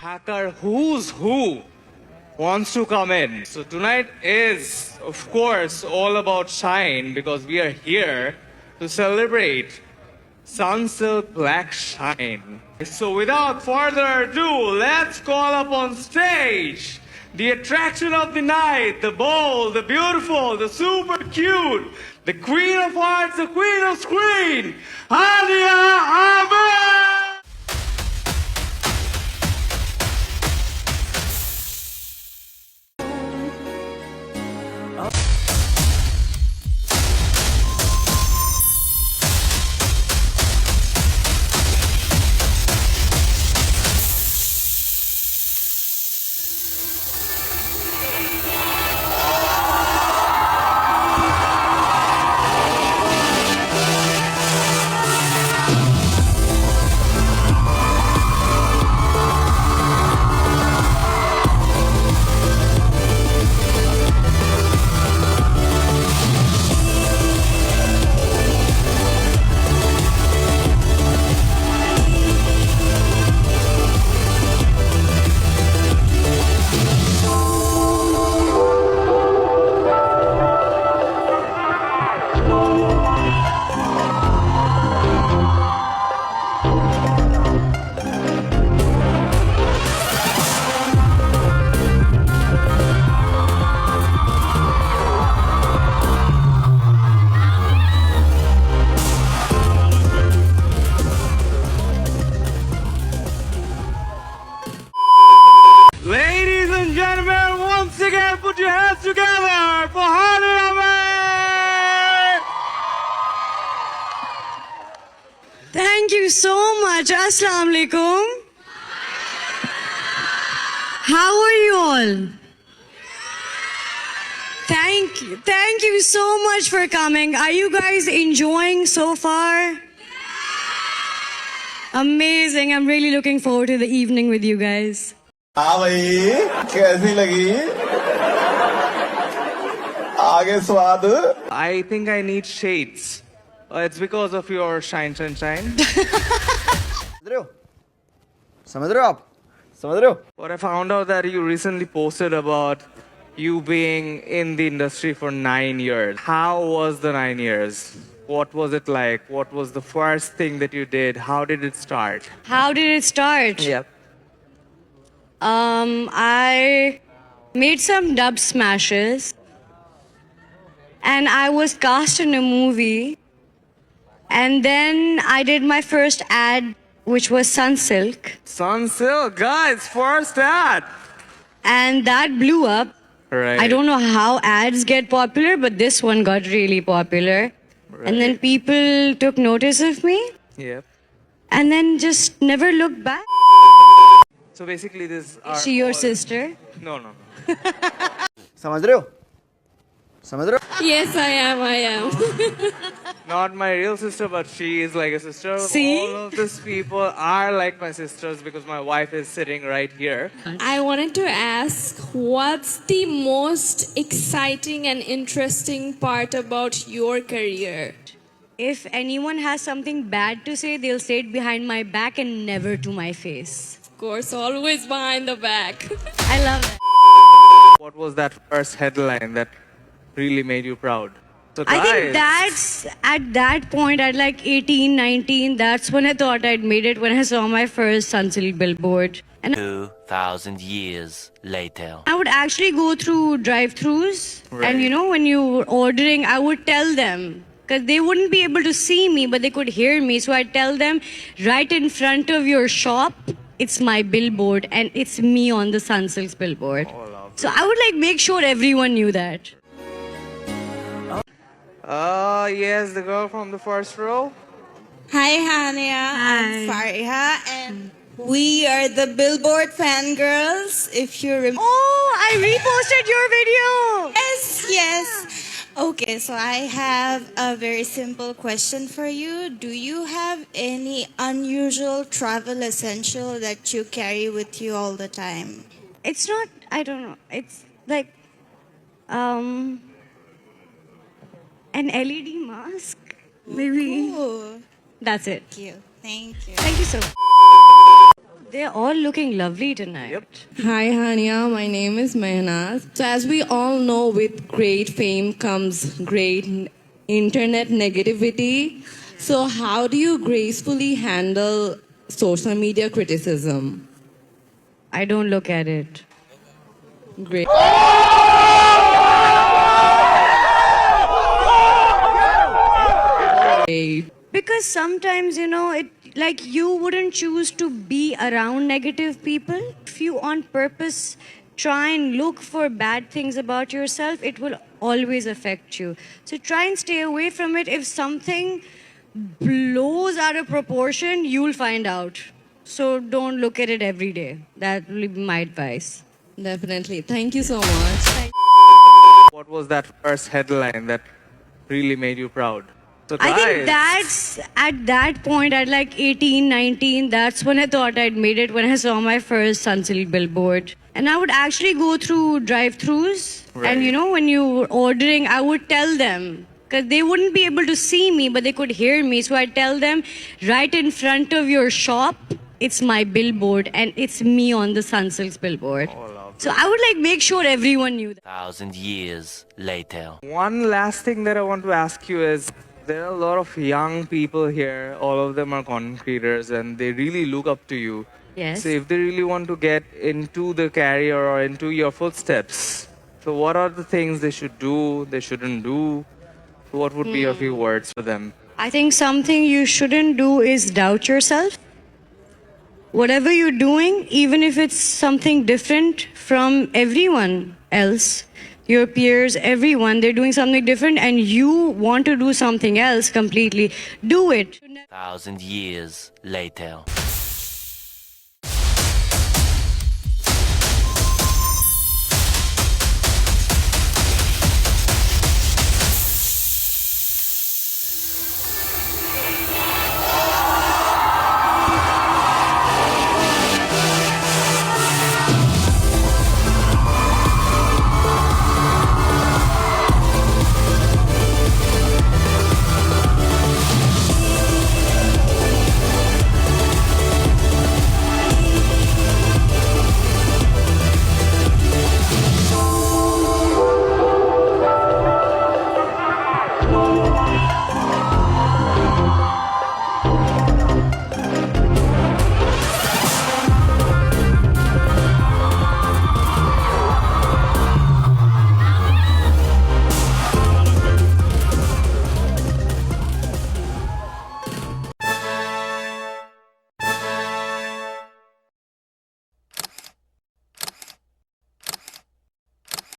Hacker who's who wants to come in. So tonight is, of course, all about Shine because we are here to celebrate Sunsilk Black Shine. So without further ado, let's call up on stage the attraction of the night, the bold, the beautiful, the super cute, the queen of hearts, the queen of screen, Alia Ahmed! Ladies and gentlemen, once again, put your hands together for Hani Ahmed! Thank you so much. Assalamu alaikum. How are you all? Thank you so much for coming. Are you guys enjoying so far? Amazing. I'm really looking forward to the evening with you guys. हाँ भाई कैसी लगी आगे स्वाद I think I need shades. It's because of your shine. समझ रहे हो समझ रहे हो आप समझ रहे हो But I found out that you recently posted about you being in the industry for 9 years. How was the 9 years? What was it like? What was the first thing that you did? How did it start? How did it start? Yep. I made some dub smashes and I was cast in a movie, and then I did my first ad, which was Sunsilk, Sunsilk, guys, first ad. and that blew up. Right. I don't know how ads get popular, but this one got really popular. And then people took notice of me Yep. and then just never looked back. So basically, this. Is she your sister? No. समझ रहे हो समझ रहे हो Yes, I am. Not my real sister, but she is like a sister. See? All of these people are like my sisters because my wife is sitting right here. I wanted to ask, what's the most exciting and interesting part about your career? If anyone has something bad to say, they'll say it behind my back and never to my face. Of course, always behind the back. I love that. What was that first headline that really made you proud? So I guys, think that's at that point, at like 18, 19, that's when I thought I'd made it, when I saw my first Sunsilk billboard. And 2,000 years later. I would actually go through drive-thrus, Right. and you know, when you were ordering, I would tell them, because they wouldn't be able to see me, but they could hear me. So I'd tell them, right in front of your shop, it's my billboard, and it's me on the Sunsilk's billboard. So I would like make sure everyone knew that. yes, the girl from the first row. Hi, Hania. I'm Hi. Fariha, and we are the Billboard fangirls. If you remember. Oh, I reposted your video. Yes. Okay, so I have a very simple question for you. Do you have any unusual travel essential that you carry with you all the time? It's not, I don't know. It's like an LED mask, maybe. Ooh, That's it. thank you. Thank you. Thank you so much. They're all looking lovely tonight. Yep. Hi, Hania. My name is Mehnaz. So, as we all know, with great fame comes great internet negativity. So, how do you gracefully handle social media criticism? I don't look at it. Great. Great. Because sometimes, it like you wouldn't choose to be around negative people. If you on purpose try and look for bad things about yourself, it will always affect you. So try and stay away from it. If something blows out of proportion, you'll find out. So don't look at it every day. That will be my advice. Definitely. Thank you so much. What was that first headline that really made you proud? So I think guys, that's at that point, at like 18, 19, that's when I thought I'd made it, when I saw my first Sunsilk billboard. And I would actually go through drive-thrus. Right. And when you were ordering, I would tell them. Because they wouldn't be able to see me, but they could hear me. So I'd tell them, right in front of your shop, it's my billboard. And it's me on the Sunsilk's billboard. So I would make sure everyone knew that. 1,000 years later. one last thing that I want to ask you is, there are a lot of young people here. All of them are content creators, and they really look up to you. Yes. So if they really want to get into the career or into your footsteps, so what are the things they should do, they shouldn't do? What would be a few words for them? I think something you shouldn't do is doubt yourself. Whatever you're doing, even if it's something different from everyone else, your peers, everyone, they're doing something different and you want to do something else completely, do it. 1,000 years later.